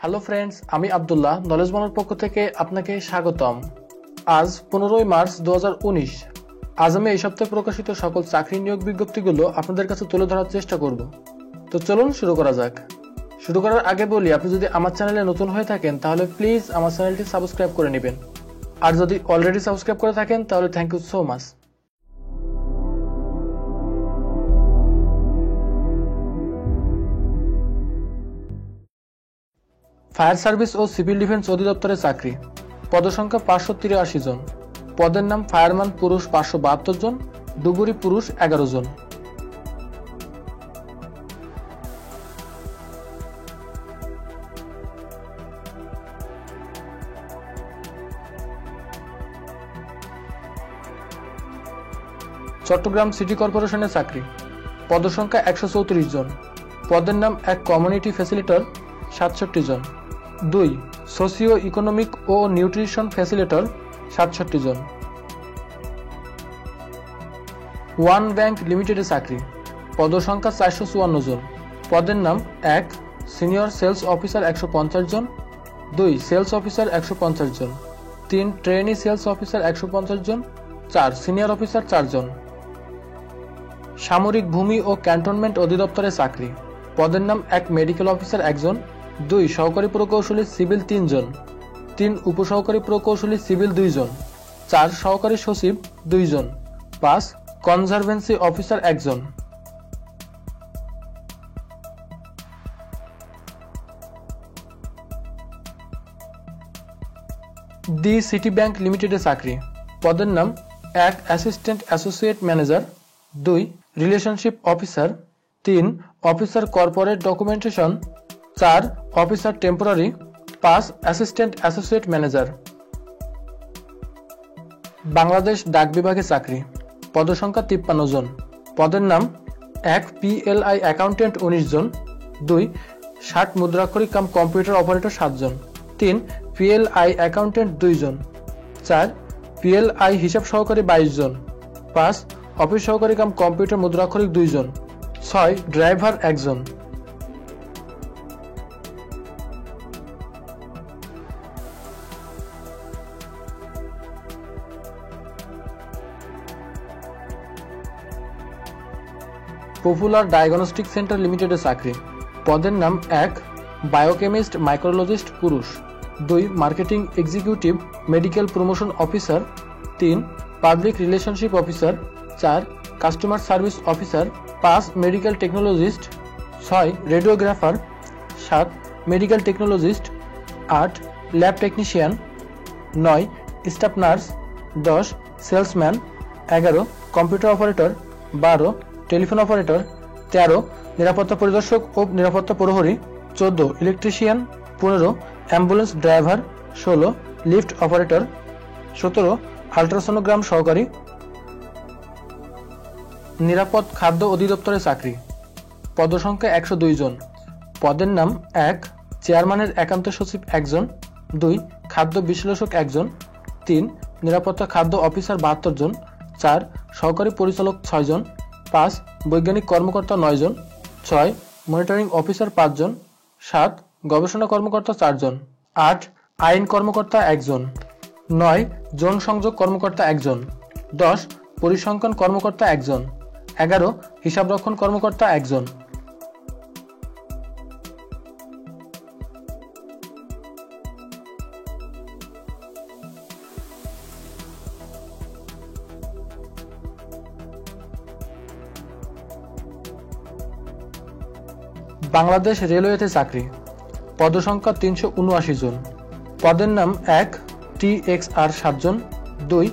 Hello friends, আমি Abdullah knowledge বাংলার পক্ষ থেকে আপনাকে স্বাগতম। আজ 15 মার্চ 2019। আজ আমি এই সপ্তাহে প্রকাশিত সকল চাকরি নিয়োগ বিজ্ঞপ্তিগুলো আপনাদের কাছে তুলে ধরার চেষ্টা করব। তো চলুন শুরু করা যাক। শুরু করার আগে বলি, আপনি যদি আমার চ্যানেলে নতুন হয়ে থাকেন তাহলে প্লিজ আমার চ্যানেলটি সাবস্ক্রাইব করে নেবেন, আর যদি অলরেডি সাবস্ক্রাইব করে থাকেন তাহলে thank you so much. Fire service ও সিভিল ডিফেন্স অধিদপ্তরে চাকরি, পদসংখ্যা 583 জন। পদের নাম ফায়ারম্যান পুরুষ 572 জন, ডুবুরি পুরুষ 11 জন। চট্টগ্রাম সিটি কর্পোরেশনের চাকরি, পদসংখ্যা 134 জন। পদের নাম এক কমিউনিটি ফ্যাসিলিটর 67 জন। 2 সোশিও ইকোনমিক ও নিউট্রিশন ফ্যাসিলিটর 67 জন। ওয়ান ব্যাংক লিমিটেডে চাকরি, পদসংখ্যা 454 জন। পদের নাম 1 সিনিয়র সেলস অফিসার 150 জন, 2 সেলস অফিসার 150 জন, 3 ট্রেনি সেলস অফিসার 150 জন, 4 সিনিয়র অফিসার 4 জন। সামরিক ভূমি ও ক্যান্টনমেন্ট অধিদপ্তরে চাকরি, পদের নাম 1 মেডিকেল অফিসার 1 জন, 2 সহকারী প্রকৌশলী সিভিল 3 জন, 3 উপসহকারী প্রকৌশলী সিভিল 2 জন, 4 সহকারী সচিব 2 জন, 5 কনজারভেন্সি অফিসার 1 জন। দি সিটি ব্যাংক লিমিটেডে চাকরি, পদের নাম 1 assistant associate manager, 2 relationship officer, 3 officer corporate documentation, 4 officer temporary, 5 assistant associate manager. Bangladesh ডাক বিভাগে চাকরি, পদসংখ্যা 53 জন। পদের নাম 1 PLI অ্যাকাউন্টেন্ট 19 জন, 2 60 মুদ্রাক্ষরিক কাম কম্পিউটার অপারেটর 7 জন, 3 PLI অ্যাকাউন্টেন্ট 2 জন, 4 PLI হিসাব সহকারী 22 জন, 5 অফিস সহকারী কাম কম্পিউটার মুদ্রাক্ষরিক 2 জন, 6 ড্রাইভার 1 জন। পপুলার ডায়াগনস্টিক সেন্টার লিমিটেডে চাকরি, পদের নাম 1 বায়োকেমিস্ট মাইক্রোলজিস্ট পুরুষ, 2 marketing executive medical promotion officer, 3 public relationship officer, 4 customer service officer, 5 medical technologist, 6 radiographer, 7 medical technologist, 8 lab technician, 9 staff nurse, 10 salesman, 11 computer operator, 12 telephone operator, 13 নিরাপত্তা পরিদর্শক ও নিরাপত্তা প্রহরী, 14 electrician, 15 ambulance driver, 16 lift operator, 17 ultrasonogram সহকারী। নিরাপদ খাদ্য অধিদপ্তরে চাকরি, পদসংখ্যা 102 জন। পদের নাম 1 চেয়ারম্যানের একান্ত সচিব 1 জন, 2 খাদ্য বিশ্লেষক 1 জন, 3 নিরাপত্তা খাদ্য অফিসার 72 জন, 4 সহকারী পরিচালক 6 জন, 5 বৈজ্ঞানিক কর্মকর্তা 9 জন, 6 মনিটরিং অফিসার 5 জন, 7 গবেষণা কর্মকর্তা 4 জন, 8 আইন কর্মকর্তা 1 জন, 9 জোন সংযোগ কর্মকর্তা 1 জন, 10 পরিসংখ্যান কর্মকর্তা 1 জন, 11 হিসাবরক্ষণ কর্মকর্তা 1 জন। বাংলাদেশ রেলওয়েতে চাকরি, পদসংখ্যা 379 জন। পদের নাম 1 TXR 7 জন, 2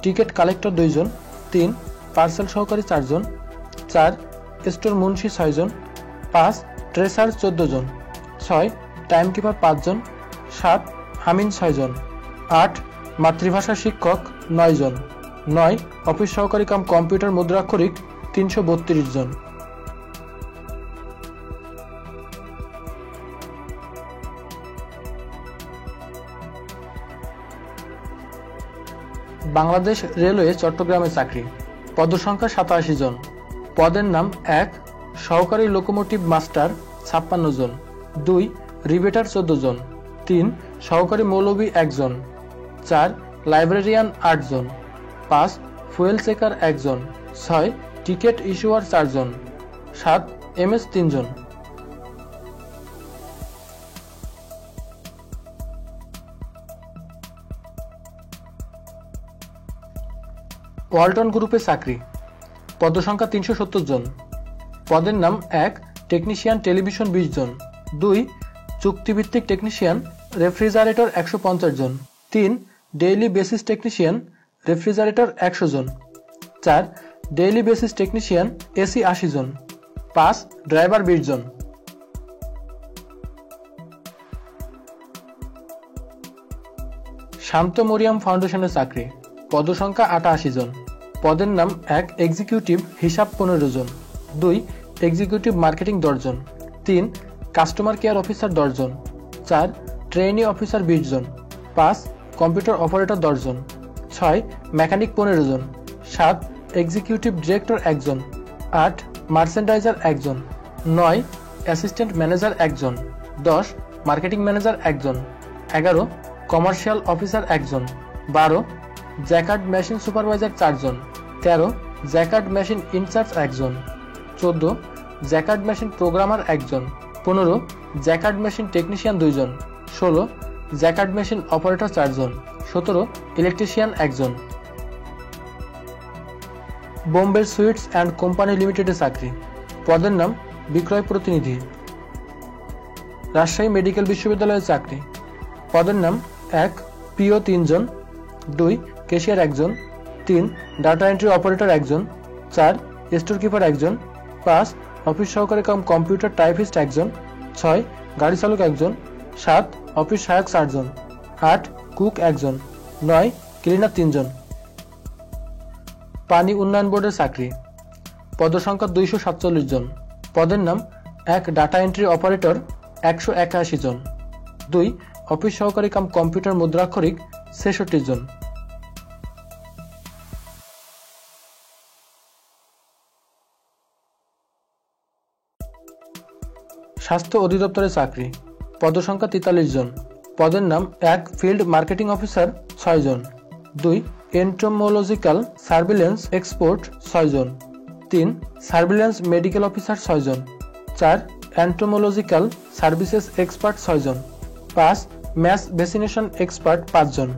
টিকিট কালেক্টর 2 জন, 3 পার্সেল সহকারী 4 জন, 4 স্টোর মুন্সি 6 জন, 5 ট্রেসার 14 জন, 6 টাইমকিপার 5 জন, 7 হামিন 6 জন, 8 মাতৃভাষা শিক্ষক 9 জন, 9 অফিস সহকারী কাম কম্পিউটার মুদ্রাক্ষরিক 332 জন। বাংলাদেশ রেলওয়ে চট্টগ্রামে চাকরি, পদসংখ্যা 87 জন। পদের নাম 1 সহকারী লোকোমোটিভ মাস্টার 56 জন, 2 রিভেটার 14 জন। 3 সহকারী মৌলভী 1 জন। 4 লাইব্রেরিয়ান 8 জন। 5 ফুয়েল চেকার 1 জন। 6 টিকেট ইস্যুয়ার 4 জন। 7 এমএস 3 জন। ওয়ালটন গ্রুপে চাকরি। পদসংখ্যা 370 জন। পদের নাম: 1 টেকনিশিয়ান টেলিভিশন 20 জন। 2 চুক্তিভিত্তিক টেকনিশিয়ান রেফ্রিজারেটর 150 জন। 3 ডেইলি বেসিস টেকনিশিয়ান রেফ্রিজারেটর 100 জন। 4 ডেইলি বেসিস টেকনিশিয়ান এসি 80 জন। 5 ড্রাইভার 20 জন। শান্ত মরিয়াম ফাউন্ডেশনের চাকরি। পদসংখ্যা 88 জন। পদের নাম: 1 এক্সিকিউটিভ হিসাব 15 জন। 2 এক্সিকিউটিভ মার্কেটিং 10 জন। 3 কাস্টমার কেয়ার অফিসার 10 জন। 4 ট্রেনি অফিসার 20 জন। 5 কম্পিউটার অপারেটর 10 জন। 6 মেকানিক 15 জন। 7 এক্সিকিউটিভ ডিরেক্টর 1 জন। 8 মার্চেন্ডাইজার 1 জন। 9 অ্যাসিস্ট্যান্ট ম্যানেজার 1 জন। 10 মার্কেটিং ম্যানেজার 1 জন। 11 commercial officer 1 জন। 12 jacquard machine supervisor 4 জন। 13 jacquard machine in charge 1 জন। 14 jacquard machine programmer 1 জন। 15 jacquard machine technician 2 জন। 16 jacquard machine operator 4 জন। 17 electrician 1 জন। Bombay sweets and company লিমিটেডে চাকরি। পদের নাম: বিক্রয় প্রতিনিধি। রাজশাহী মেডিকেল বিশ্ববিদ্যালয়ের চাকরি। পদের নাম: 1 পিও 3 জন। 2 ক্যাশিয়ার 1 জন। 3 ডাটা এন্ট্রি অপারেটর 1 জন। 4 স্টোর কিপার 1 জন। 5 অফিস সহকারী কাম কম্পিউটার টাইপিস্ট 1 জন। 6 গাড়ি চালক 1 জন। 7 অফিস সহায়ক 4 জন। 8 কুক 1 জন। 9 ক্লিনার 3 জন। পানি উন্নয়ন বোর্ডের চাকরি। পদসংখ্যা 247 জন। পদের নাম: 1 ডাটা এন্ট্রি অপারেটর 181 জন। 2 অফিস সহকারী কাম কম্পিউটার মুদ্রাক্ষরিক 66 জন। স্বাস্থ্য অধিদপ্তরের চাকরি। পদসংখ্যা 43 জন। পদের নাম: 1 ফিল্ড মার্কেটিং অফিসার 6 জন। 2 এন্টোমোলজিক্যাল সার্ভিলেন্স এক্সপোর্ট 6 জন। 3 সার্ভিলেন্স মেডিকেল অফিসার 6 জন। 4 এন্টোমোলজিক্যাল সার্ভিসেস এক্সপার্ট 6 জন। 5 ম্যাস ভ্যাকসিনেশন এক্সপার্ট 5 জন।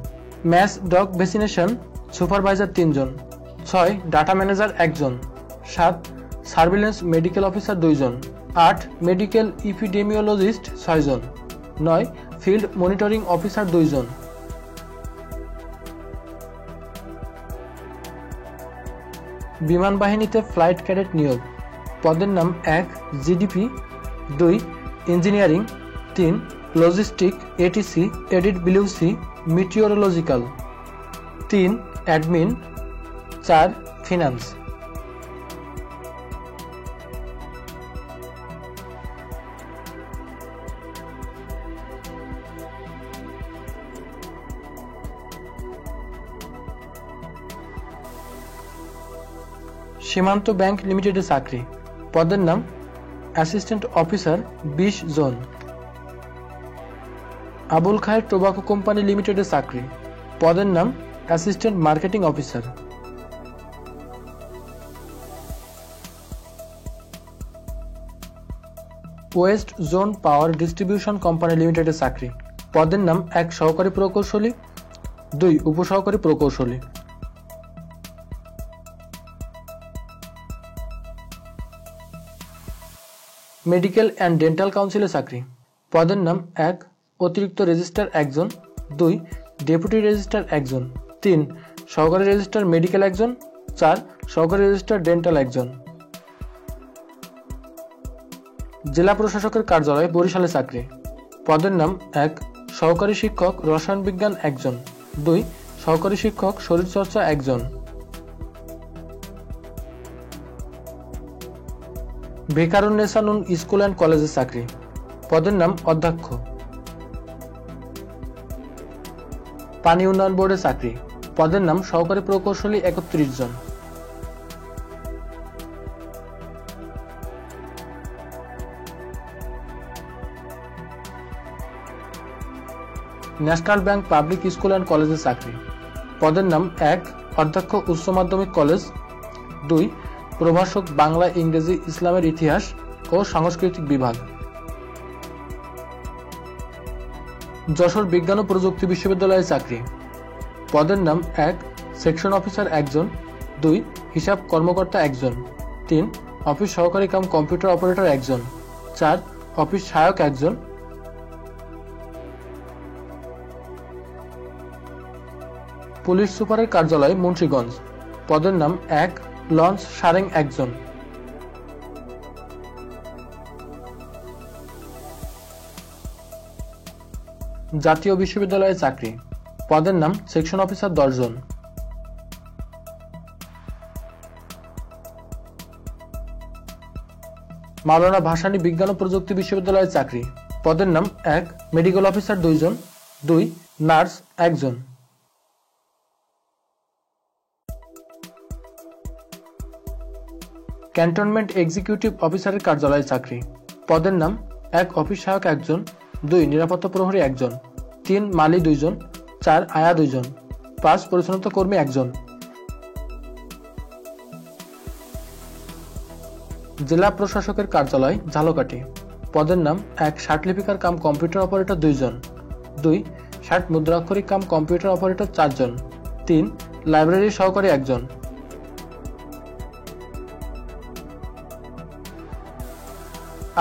ম্যাস ডগ ভ্যাকসিনেশন সুপারভাইজার 3 জন। 6 ডাটা ম্যানেজার 1 জন। 7 সার্ভিলেন্স মেডিকেল অফিসার 2 জন। 8 মেডিকেল ইপিডেমিওলজিস্ট 6 জন। 9 ফিল্ড মনিটরিং অফিসার 2 জন। বিমান বাহিনীতে flight cadet নিয়োগ। পদের নাম: 1 GDP. 2 engineering. 3 logistic ATC edit বিলিউসি meteorological. 3 admin. 4 finance. Shimanto bank লিমিটেডে চাকরি। পদের নাম: অ্যাসিস্ট্যান্ট অফিসার 20 জন। আবুল খায়ের টোবাকো কোম্পানি লিমিটেডে চাকরি। পদের নাম: assistant marketing officer. West zone power distribution company লিমিটেডে চাকরি। পদের নাম: 1 সহকারী প্রকৌশলী। 2 উপসহকারী প্রকৌশলী। মেডিকেল অ্যান্ড ডেন্টাল কাউন্সিলে চাকরি। পদের নাম: 1 অতিরিক্ত রেজিস্ট্রার 1 জন। 2 ডেপুটি রেজিস্ট্রার 1 জন। 3 সহকারী রেজিস্ট্রার মেডিকেল 1 জন। 4 সহকারী রেজিস্ট্রার ডেন্টাল 1 জন। জেলা প্রশাসকের কার্যালয় বরিশালে চাকরি। পদের নাম: 1 সহকারী শিক্ষক রসায়ন বিজ্ঞান 1 জন। 2 সহকারী শিক্ষক শরীরচর্চা 1 জন। ভিকারুন্নেসা নূন স্কুল অ্যান্ড কলেজের চাকরি। পদের নাম: অধ্যক্ষ। পানি উন্নয়ন বোর্ডের চাকরি। পদের নাম: সহকারী প্রকৌশলী 31 জন। National bank public school and কলেজে চাকরি। পদের নাম: 1 অধ্যক্ষ উচ্চ মাধ্যমিক কলেজ, 2 প্রভাষক বাংলা ইংরেজি ইসলামের ইতিহাস ও সাংস্কৃতিক বিভাগ। যশোর বিজ্ঞান ও প্রযুক্তি বিশ্ববিদ্যালয়ে চাকরি। পদের নাম: 1 সেকশন অফিসার একজন, 2 হিসাব কর্মকর্তা একজন, 3 অফিস সহকারী কাম কম্পিউটার অপারেটর একজন, 4 অফিস সহায়ক একজন। পুলিশ সুপারের কার্যালয় মুন্সিগঞ্জ। পদের নাম: 1 লঞ্চ সারেং একজন। জাতীয় বিশ্ববিদ্যালয়ে চাকরি। পদের নাম: সেকশন অফিসার 10 জন। মাওলানা ভাসানী বিজ্ঞান ও প্রযুক্তি বিশ্ববিদ্যালয়ে চাকরি। পদের নাম: 1 মেডিকেল অফিসার 2 জন, 2 নার্স একজন। ক্যান্টনমেন্ট এক্সিকিউটিভ অফিসারের কার্যালয়ে চাকরি। পদের নাম: 1 অফিস সহায়ক একজন, 2 নিরাপত্তা প্রহরী একজন, 3 মালি 2 জন, 4 আয়া 2 জন, 5 পরিচ্ছন্নতা কর্মী একজন। জেলা প্রশাসকের কার্যালয় ঝালকাঠি। পদের নাম: 1 ষাটলিপিকার কাম কম্পিউটার অপারেটর 2 জন, 2 ষাট মুদ্রাক্ষরিক কাম কম্পিউটার অপারেটর 4 জন, 3 লাইব্রেরি সহকারী একজন।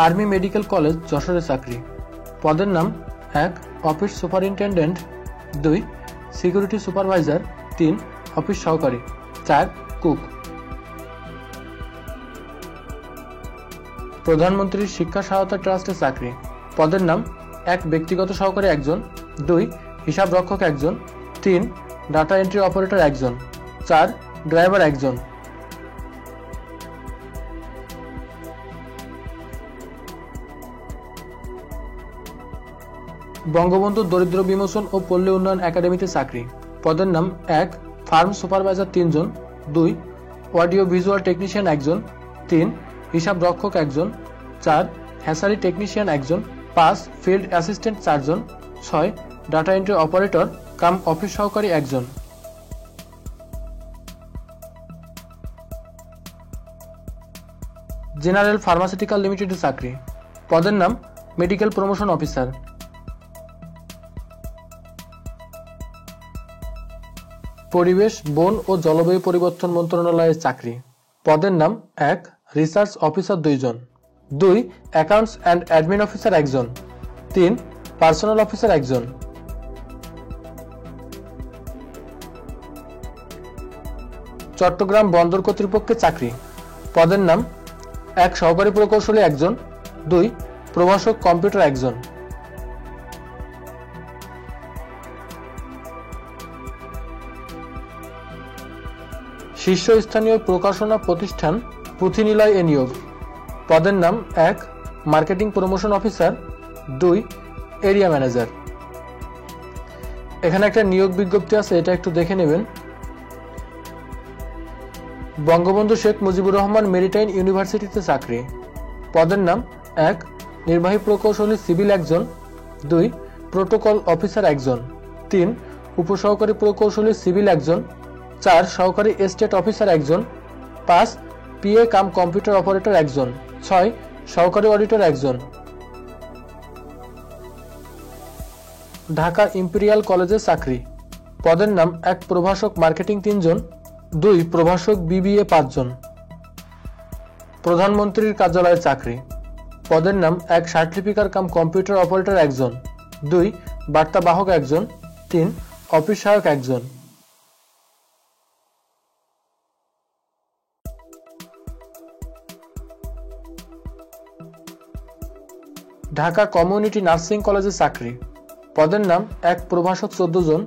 আর্মি মেডিকেল কলেজ যশোরে চাকরি। পদের নাম: 1 office superintendent, 2 security supervisor, 3 office সহকারী, 4 কুক। প্রধানমন্ত্রীর শিক্ষা সহায়তা ট্রাস্টে চাকরি। পদের নাম: 1 ব্যক্তিগত সহকারী একজন, 2 হিসাব রক্ষক একজন, 3 ডাটা এন্ট্রি অপারেটর একজন, 4 ড্রাইভার একজন। বঙ্গবন্ধু দরিদ্র বিমোচন ও পল্লী উন্নয়ন একাডেমিতে চাকরি। পদের নাম: 1 ফার্ম সুপারভাইজার 3 জন, 2 অডিও ভিজুয়াল টেকনিশিয়ান একজন, 3 হিসাব রক্ষক একজন, 4 হ্যাচারি টেকনিশিয়ান একজন, 5 ফিল্ড অ্যাসিস্ট্যান্ট 4 জন, 6 ডাটা এন্ট্রি অপারেটর কাম অফিস সহকারী একজন। জেনারেল ফার্মাসিউটিক্যাল লিমিটেডে চাকরি। পদের নাম: মেডিকেল প্রমোশন অফিসার। পরিবেশ, বন ও জলবায়ু পরিবর্তন মন্ত্রণালয়ে চাকরি। পদের নাম: 1 রিসার্চ অফিসার 2 জন, 2 অ্যাকাউন্টস অ্যান্ড অ্যাডমিন অফিসার একজন, 3 পার্সোনাল অফিসার একজন। চট্টগ্রাম বন্দর কর্তৃপক্ষে চাকরি। পদের নাম: 1 সহকারী প্রকৌশলী একজন, 2 প্রভাষক কম্পিউটার একজন। শীর্ষস্থানীয় প্রকাশনা প্রতিষ্ঠান পুঁথিনিলয় এ নিয়োগ। পদের নাম: 1 marketing promotion officer, 2 area manager. এখানে একটা নিয়োগ বিজ্ঞপ্তি আছে, এটা একটু দেখে নেবেন। বঙ্গবন্ধু শেখ মুজিবুর রহমান মেরিটাইম ইউনিভার্সিটিতে চাকরি। পদের নাম: 1 নির্বাহী প্রকৌশলী সিভিল একজন, 2 প্রোটোকল অফিসার একজন, 3 উপসহকারী প্রকৌশলী সিভিল একজন, 4 সহকারী এস্টেট অফিসার একজন, 5 পিএ কাম কম্পিউটার অপারেটর একজন, 6 সহকারী অডিটর একজন। ঢাকা ইম্পেরিয়াল কলেজে চাকরি। পদের নাম: 1 প্রভাষক মার্কেটিং 3 জন, 2 প্রভাষক বিবিএ 5 জন। প্রধানমন্ত্রীর কার্যালয়ে চাকরি। পদের নাম: 1 ষাটলিপিকার কাম কম্পিউটার অপারেটর একজন, 2 বার্তাবাহক একজন, 3 অফিস সহায়ক একজন। ঢাকা কমিউনিটি নার্সিং কলেজে চাকরি। পদের নাম: 1 প্রভাষক 14 জন,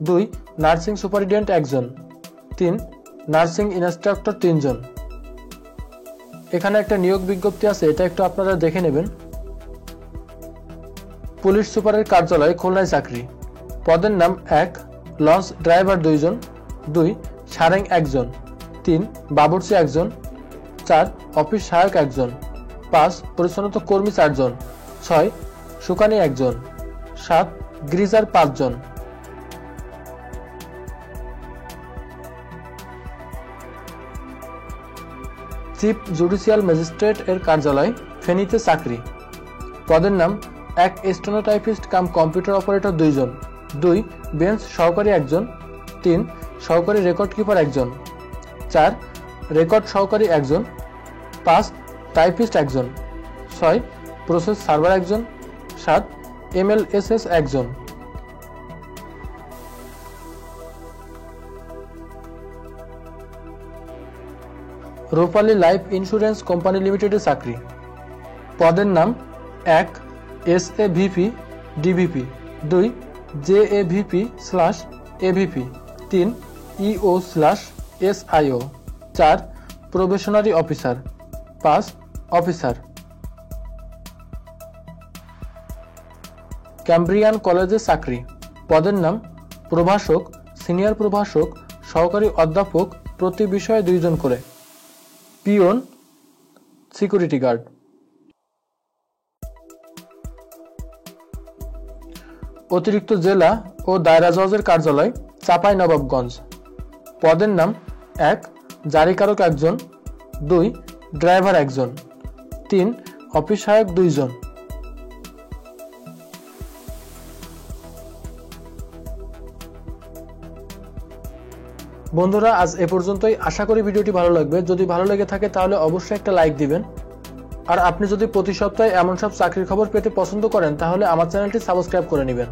2 নার্সিং সুপারিনটেন্ডেন্ট একজন, 3 নার্সিং ইনস্ট্রাক্টর 3 জন। এখানে একটা নিয়োগ বিজ্ঞপ্তি আছে, এটা একটু আপনারা দেখে নেবেন। পুলিশ সুপারের কার্যালয় খুলনায় চাকরি। পদের নাম: 1 লঞ্চ ড্রাইভার 2 জন, 2 সারেং একজন, 3 বাবুর্চি একজন, 4 অফিস সহায়ক একজন, 5 পরিচ্ছন্নতা কর্মী 4 জন, 6 শুকানি একজন, 7 গ্রিজার 5 জন। চিফ জুডিশিয়াল ম্যাজিস্ট্রেট এর কার্যালয় ফেনীতে চাকরি। পদের নাম 1 স্টেনোটাইপিস্ট কাম কম্পিউটার অপারেটর 2 জন, 2 বেঞ্চ সহকারী 1 জন, 3 সহকারী রেকর্ড কিপার 1 জন, 4 রেকর্ড সহকারী 1 জন, 5 টাইপিস্ট 1 জন, 6 প্রসেস সার্ভার 1 জন, 7 MLSS 1 জন। রূপালী লাইফ ইন্স্যুরেন্স কোম্পানি লিমিটেডে চাকরি। পদের নাম 1 SAVP DVP, 2 JAVP/AVP, 3 EO/SIO, 4 probationary officer, 5 officer. Cambrian কলেজে চাকরি। পদের নাম প্রভাষক, সিনিয়র প্রভাষক, সহকারী অধ্যাপক প্রতি বিষয়ে 2 জন করে, পিয়ন, সিকিউরিটি গার্ড। অতিরিক্ত জেলা ও দায়রা জজের কার্যালয় চাঁপাইনবাবগঞ্জ। পদের নাম 1 জারিকারক 1 জন, 2 ড্রাইভার 1 জন, 3 অফিস সহায়ক 2 জন। বন্ধুরা, আজ এ পর্যন্তই। আশা করি ভিডিওটি ভালো লাগবে। যদি ভালো লেগে থাকে তাহলে অবশ্যই একটা লাইক দিবেন। আর আপনি যদি প্রতি সপ্তাহে এমন সব চাকরির খবর পেতে পছন্দ করেন তাহলে আমার চ্যানেলটি সাবস্ক্রাইব করে নেবেন।